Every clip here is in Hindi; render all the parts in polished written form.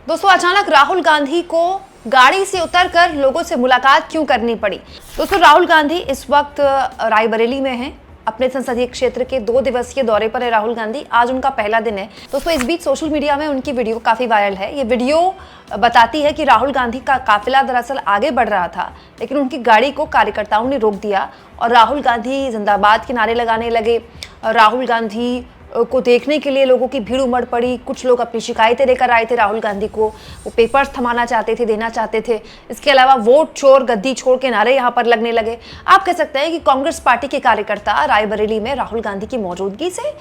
दोस्तों, अचानक राहुल गांधी को गाड़ी से उतरकर लोगों से मुलाकात क्यों करनी पड़ी? दोस्तों, राहुल गांधी इस वक्त रायबरेली में हैं। अपने संसदीय क्षेत्र के 2 दिवसीय दौरे पर है राहुल गांधी। आज उनका पहला दिन है। दोस्तों, इस बीच सोशल मीडिया में उनकी वीडियो काफी वायरल है। ये वीडियो बताती है कि राहुल गांधी का काफिला दरअसल आगे बढ़ रहा था, लेकिन उनकी गाड़ी को कार्यकर्ताओं ने रोक दिया और राहुल गांधी जिंदाबाद के नारे लगाने लगे। राहुल गांधी को देखने के लिए लोगों की भीड़ उमड़ पड़ी। कुछ लोग अपनी शिकायतें लेकर आए थे राहुल गांधी को, वो पेपर्स थमाना चाहते थे, देना चाहते थे। इसके अलावा वोट चोर गद्दी छोड़ के नारे यहाँ पर लगने लगे। आप कह सकते हैं कि कांग्रेस पार्टी के कार्यकर्ता रायबरेली में राहुल गांधी की मौजूदगी से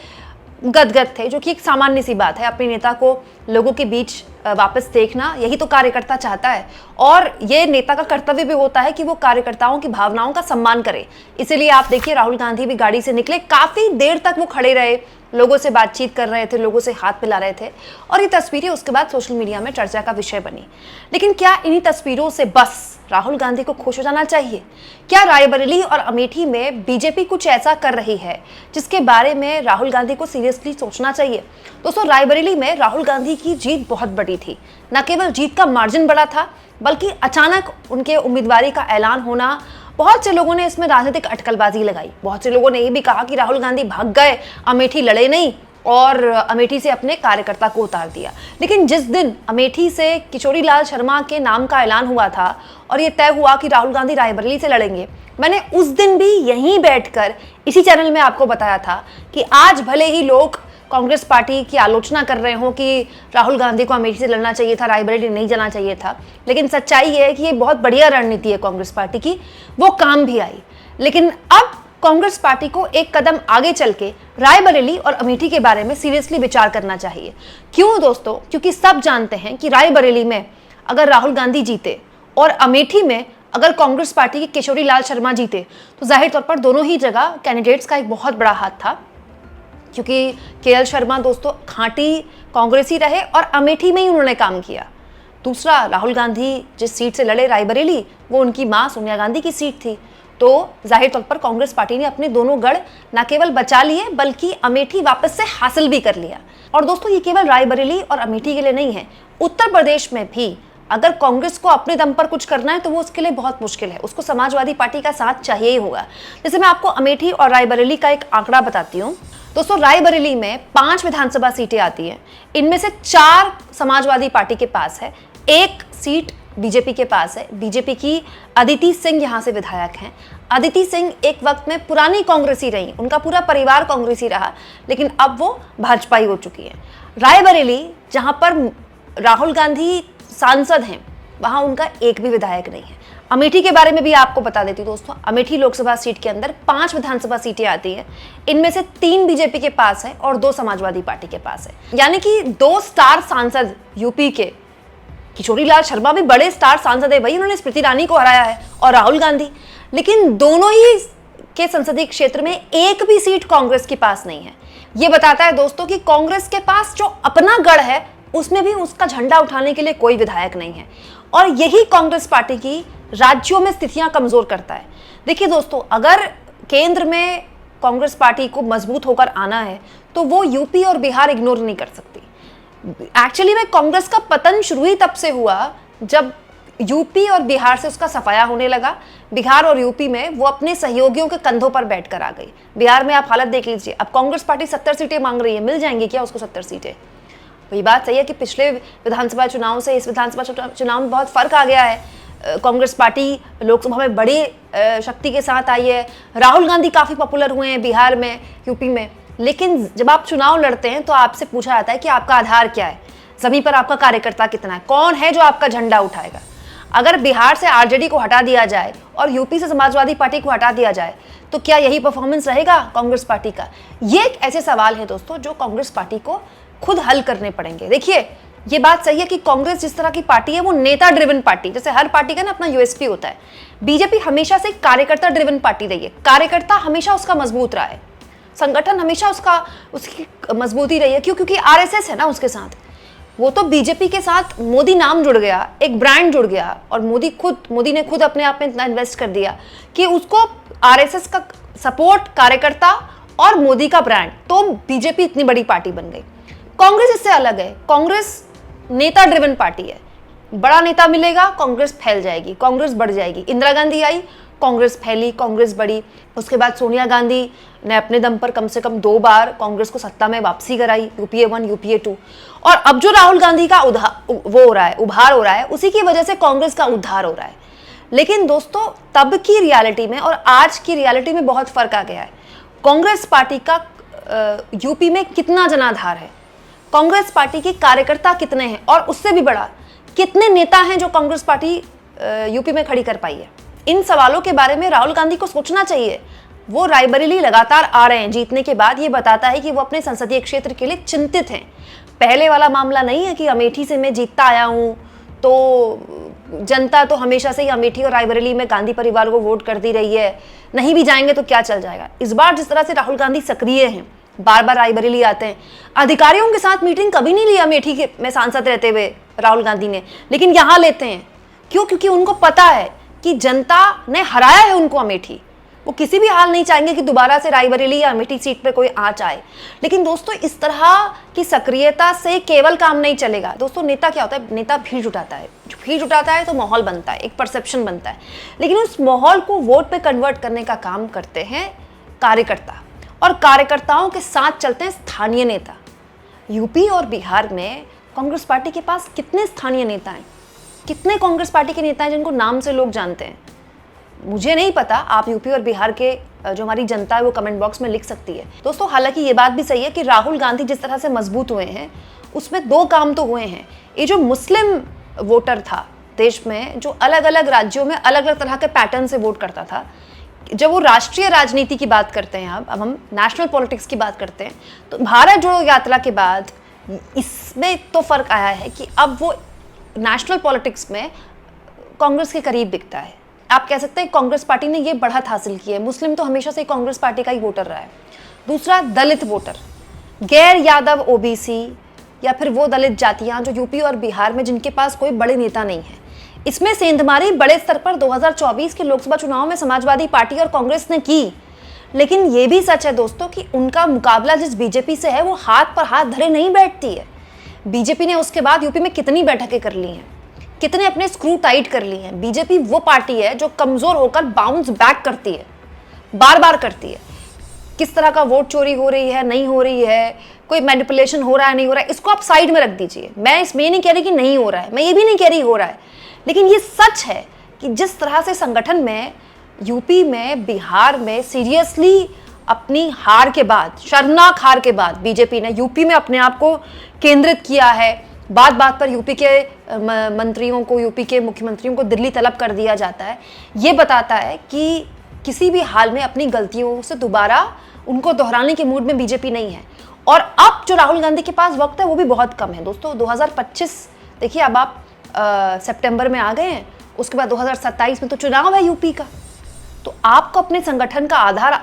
गदगद थे, जो कि एक सामान्य सी बात है। अपने नेता को लोगों के बीच वापस देखना, यही तो कार्यकर्ता चाहता है। और ये नेता का कर्तव्य भी होता है कि वो कार्यकर्ताओं की भावनाओं का सम्मान करे। इसीलिए आप देखिए, राहुल गांधी भी गाड़ी से निकले, काफी देर तक वो खड़े रहे, लोगों से बातचीत कर रहे थे, लोगों से हाथ मिला रहे थे और ये तस्वीरें उसके बाद सोशल मीडिया में चर्चा का विषय बनी। लेकिन क्या इन्हीं तस्वीरों से बस राहुल गांधी को खुश हो जाना चाहिए? क्या रायबरेली और अमेठी में बीजेपी कुछ ऐसा कर रही है जिसके बारे में राहुल गांधी को सीरियसली सोचना चाहिए? दोस्तों, रायबरेली में राहुल गांधी की जीत बहुत बड़ी थी। न केवल जीत का मार्जिन बड़ा था, बल्कि अचानक उनके उम्मीदवारी का ऐलान होना, बहुत से लोगों ने इसमें राजनीतिक अटकलबाजी लगाई। बहुत से लोगों ने यह भी कहा कि राहुल गांधी भाग गए, अमेठी लड़े नहीं और अमेठी से अपने कार्यकर्ता को उतार दिया। लेकिन जिस दिन अमेठी से किशोरी लाल शर्मा के नाम का ऐलान हुआ था और ये तय हुआ कि राहुल गांधी रायबरेली से लड़ेंगे, मैंने उस दिन भी यहीं बैठकर इसी चैनल में आपको बताया था कि आज भले ही लोग कांग्रेस पार्टी की आलोचना कर रहे हो कि राहुल गांधी को अमेठी से लड़ना चाहिए था, रायबरेली नहीं जाना चाहिए था, लेकिन सच्चाई ये है कि ये बहुत बढ़िया रणनीति है कांग्रेस पार्टी की, वो काम भी आई। लेकिन अब कांग्रेस पार्टी को एक कदम आगे चल के रायबरेली और अमेठी के बारे में सीरियसली विचार करना चाहिए। क्यों दोस्तों? क्योंकि सब जानते हैं कि रायबरेली में अगर राहुल गांधी जीते और अमेठी में अगर कांग्रेस पार्टी के किशोरी लाल शर्मा जीते, तो जाहिर तौर पर दोनों ही जगह कैंडिडेट्स का एक बहुत बड़ा हाथ था, क्योंकि केएल शर्मा दोस्तों खांटी कांग्रेसी रहे और अमेठी में ही उन्होंने काम किया। दूसरा, राहुल गांधी जिस सीट से लड़े रायबरेली, वो उनकी मां सोनिया गांधी की सीट थी। तो जाहिर तौर पर कांग्रेस पार्टी ने अपने दोनों गढ़ न केवल बचा लिए, बल्कि अमेठी वापस से हासिल भी कर लिया। और दोस्तों, ये केवल रायबरेली और अमेठी के लिए नहीं है, उत्तर प्रदेश में भी अगर कांग्रेस को अपने दम पर कुछ करना है तो वो उसके लिए बहुत मुश्किल है। उसको समाजवादी पार्टी का साथ चाहिए ही होगा। जैसे मैं आपको अमेठी और रायबरेली का एक आंकड़ा बताती हूँ। दोस्तों, रायबरेली में 5 विधानसभा सीटें आती हैं। इनमें से 4 समाजवादी पार्टी के पास है, 1 सीट बीजेपी के पास है। बीजेपी की अदिति सिंह यहाँ से विधायक हैं। अदिति सिंह एक वक्त में पुरानी कांग्रेसी रही, उनका पूरा परिवार कांग्रेसी रहा, लेकिन अब वो भाजपाई हो चुकी है। रायबरेली, जहाँ पर राहुल गांधी सांसद हैं, वहाँ उनका एक भी विधायक नहीं है। अमेठी के बारे में भी आपको बता देती दोस्तों, अमेठी लोकसभा सीट के अंदर 5 विधानसभा सीटें आती हैं। इनमें से 3 बीजेपी के पास है और 2 समाजवादी पार्टी के पास है। यानी कि 2 स्टार सांसद यूपी के, किशोरी लाल शर्मा भी बड़े स्टार सांसद है भाई, उन्होंने स्मृति ईरानी को हराया है और राहुल गांधी, लेकिन दोनों ही के संसदीय क्षेत्र में एक भी सीट कांग्रेस के पास नहीं है। यह बताता है दोस्तों कि कांग्रेस के पास जो अपना गढ़ है, उसमें भी उसका झंडा उठाने के लिए कोई विधायक नहीं है। और यही कांग्रेस पार्टी की राज्यों में स्थितियां कमजोर करता है। देखिए दोस्तों, अगर केंद्र में कांग्रेस पार्टी को मजबूत होकर आना है तो वो यूपी और बिहार इग्नोर नहीं कर सकती। एक्चुअली में कांग्रेस का पतन शुरू ही तब से हुआ जब यूपी और बिहार से उसका सफाया होने लगा। बिहार और यूपी में वो अपने सहयोगियों के कंधों पर बैठकर आ गई। बिहार में आप हालत देख लीजिए, अब कांग्रेस पार्टी 70 सीटें मांग रही है, मिल जाएंगी क्या उसको 70 सीटें? वही बात सही है कि पिछले विधानसभा चुनाव से इस विधानसभा चुनाव में बहुत फर्क आ गया है। कांग्रेस पार्टी लोकसभा में बड़ी शक्ति के साथ आई है। राहुल गांधी काफी पॉपुलर हुए हैं बिहार में, यूपी में, लेकिन जब आप चुनाव लड़ते हैं तो आपसे पूछा जाता है कि आपका आधार क्या है, जमीन पर आपका कार्यकर्ता कितना है, कौन है जो आपका झंडा उठाएगा। अगर बिहार से आरजेडी को हटा दिया जाए और यूपी से समाजवादी पार्टी को हटा दिया जाए तो क्या यही परफॉर्मेंस रहेगा कांग्रेस पार्टी का? ये एक ऐसे सवाल है दोस्तों जो कांग्रेस पार्टी को खुद हल करने पड़ेंगे। देखिए, ये बात सही है कि कांग्रेस जिस तरह की पार्टी है वो नेता ड्रिवन पार्टी, जैसे हर पार्टी का ना अपना यूएसपी होता है। बीजेपी हमेशा से कार्यकर्ता ड्रिवन पार्टी रही है। कार्यकर्ता हमेशा उसका मजबूत रहा है, संगठन हमेशा उसकी मजबूती रही है। क्यों? क्योंकि आरएसएस है ना उसके साथ। वो तो बीजेपी के साथ मोदी नाम जुड़ गया, एक ब्रांड जुड़ गया, और मोदी ने खुद अपने आप में इतना इन्वेस्ट कर दिया कि उसको आरएसएस का सपोर्ट, कार्यकर्ता और मोदी का ब्रांड, तो बीजेपी इतनी बड़ी पार्टी बन गई। कांग्रेस इससे अलग है। कांग्रेस नेता ड्रिवन पार्टी है। बड़ा नेता मिलेगा, कांग्रेस फैल जाएगी, कांग्रेस बढ़ जाएगी। इंदिरा गांधी आई, कांग्रेस फैली, कांग्रेस बढ़ी। उसके बाद सोनिया गांधी ने अपने दम पर कम से कम 2 बार कांग्रेस को सत्ता में वापसी कराई, यूपीए 1, यूपीए 2। और अब जो राहुल गांधी का उभार हो रहा है, उसी की वजह से कांग्रेस का उद्धार हो रहा है। लेकिन दोस्तों, तब की रियलिटी में और आज की रियलिटी में बहुत फर्क आ गया है। कांग्रेस पार्टी का यूपी में कितना जनाधार है, कांग्रेस पार्टी के कार्यकर्ता कितने हैं, और उससे भी बड़ा कितने नेता हैं जो कांग्रेस पार्टी यूपी में खड़ी कर पाई है। इन सवालों के बारे में राहुल गांधी को सोचना चाहिए। वो रायबरेली लगातार आ रहे हैं जीतने के बाद, ये बताता है कि वो अपने संसदीय क्षेत्र के लिए चिंतित हैं। पहले वाला मामला नहीं है कि अमेठी से मैं जीतता आया हूं तो जनता तो हमेशा से ही अमेठी और रायबरेली में गांधी परिवार को वोट करती रही है, नहीं भी जाएंगे तो क्या चल जाएगा। इस बार जिस तरह से राहुल गांधी सक्रिय हैं, बार बार रायबरेली आते हैं, अधिकारियों के साथ मीटिंग कभी नहीं ली अमेठी के में सांसद रहते हुए राहुल गांधी ने, लेकिन यहां लेते हैं। क्यों? क्योंकि उनको पता है कि जनता ने हराया है उनको अमेठी। वो किसी भी हाल नहीं चाहेंगे कि दोबारा से रायबरेली या अमेठी सीट पर कोई आंच आए। लेकिन दोस्तों, इस तरह की सक्रियता से केवल काम नहीं चलेगा। दोस्तों, नेता क्या होता है? नेता भीड़ जुटाता है। भीड़ जुटाता है तो माहौल बनता है, एक परसेप्शन बनता है। लेकिन उस माहौल को वोट पे कन्वर्ट करने का काम करते हैं कार्यकर्ता, और कार्यकर्ताओं के साथ चलते हैं स्थानीय नेता। यूपी और बिहार में कांग्रेस पार्टी के पास कितने स्थानीय नेता हैं? कितने कांग्रेस पार्टी के नेता हैं जिनको नाम से लोग जानते हैं? मुझे नहीं पता। आप यूपी और बिहार के जो हमारी जनता है वो कमेंट बॉक्स में लिख सकती है। दोस्तों, हालांकि ये बात भी सही है कि राहुल गांधी जिस तरह से मजबूत हुए हैं, उसमें 2 काम तो हुए हैं। ये जो मुस्लिम वोटर था देश में, जो अलग अलग राज्यों में अलग अलग तरह के पैटर्न से वोट करता था, जब वो राष्ट्रीय राजनीति की बात करते हैं, अब हम नेशनल पॉलिटिक्स की बात करते हैं, तो भारत जोड़ो यात्रा के बाद इसमें तो फर्क आया है कि अब वो नेशनल पॉलिटिक्स में कांग्रेस के करीब दिखता है। आप कह सकते हैं कांग्रेस पार्टी ने ये बढ़त हासिल की है। मुस्लिम तो हमेशा से कांग्रेस पार्टी का ही वोटर रहा है। दूसरा, दलित वोटर, गैर यादव ओबीसी या फिर वो दलित जातियां जो यूपी और बिहार में जिनके पास कोई बड़े नेता नहीं है। इसमें सेंधमारी बड़े स्तर पर 2024 के लोकसभा चुनाव में समाजवादी पार्टी और कांग्रेस ने की। लेकिन ये भी सच है दोस्तों कि उनका मुकाबला जिस बीजेपी से है, वो हाथ पर हाथ धरे नहीं बैठती है। बीजेपी ने उसके बाद यूपी में कितनी बैठकें कर ली हैं, कितने अपने स्क्रू टाइट कर लिए हैं। बीजेपी वो पार्टी है जो कमजोर होकर बाउंस बैक करती है, बार बार करती है। किस तरह का वोट चोरी हो रही है, नहीं हो रही है, कोई मैनिपुलेशन हो रहा है, नहीं हो रहा है, इसको आप साइड में रख दीजिए। मैं इसमें नहीं कह रही कि नहीं हो रहा है, मैं ये भी नहीं कह रही हो रहा है, लेकिन ये सच है कि जिस तरह से संगठन में यूपी में, बिहार में सीरियसली अपनी हार के बाद, शर्मनाक हार के बाद बीजेपी ने यूपी में अपने आप को केंद्रित किया है। बात बात पर यूपी के मंत्रियों को, यूपी के मुख्यमंत्रियों को दिल्ली तलब कर दिया जाता है। ये बताता है कि किसी भी हाल में अपनी गलतियों से दोबारा उनको दोहराने के मूड में बीजेपी नहीं है। और अब जो राहुल गांधी के पास वक्त है वो भी बहुत कम है दोस्तों। 2025 देखिए, अब आप सितंबर में आ गए हैं, उसके बाद 2027 में तो चुनाव है यूपी का। तो आपको अपने संगठन का आधार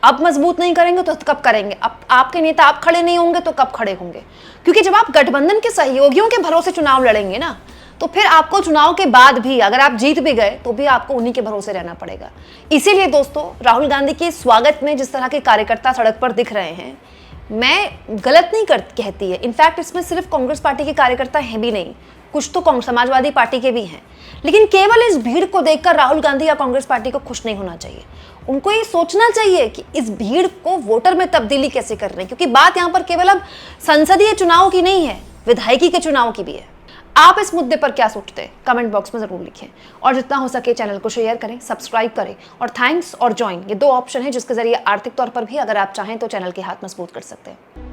अब मजबूत नहीं करेंगे तो कब करेंगे? अब आपके नेता आप खड़े नहीं होंगे तो कब खड़े होंगे? क्योंकि जब आप गठबंधन के सहयोगियों के भरोसे चुनाव लड़ेंगे ना, तो फिर आपको चुनाव के बाद भी अगर आप जीत भी गए तो भी आपको उन्हीं के भरोसे रहना पड़ेगा। इसीलिए दोस्तों, राहुल गांधी के स्वागत में जिस तरह के कार्यकर्ता सड़क पर दिख रहे हैं, मैं गलत नहीं कहती है। इनफैक्ट इसमें सिर्फ कांग्रेस पार्टी के कार्यकर्ता हैं भी नहीं, कुछ तो समाजवादी पार्टी के भी हैं। लेकिन केवल इस भीड़ को देखकर राहुल गांधी या कांग्रेस पार्टी को खुश नहीं होना चाहिए। उनको ये सोचना चाहिए कि इस भीड़ को वोटर में तब्दीली कैसे कर रहे हैं, क्योंकि बात यहाँ पर केवल अब संसदीय चुनाव की नहीं है, विधायकी के चुनाव की भी है। आप इस मुद्दे पर क्या सोचते हैं? कमेंट बॉक्स में जरूर लिखें, और जितना हो सके चैनल को शेयर करें, सब्सक्राइब करें, और थैंक्स और ज्वाइन, ये 2 ऑप्शन है जिसके जरिए आर्थिक तौर पर भी अगर आप चाहें तो चैनल के हाथ मजबूत कर सकते हैं।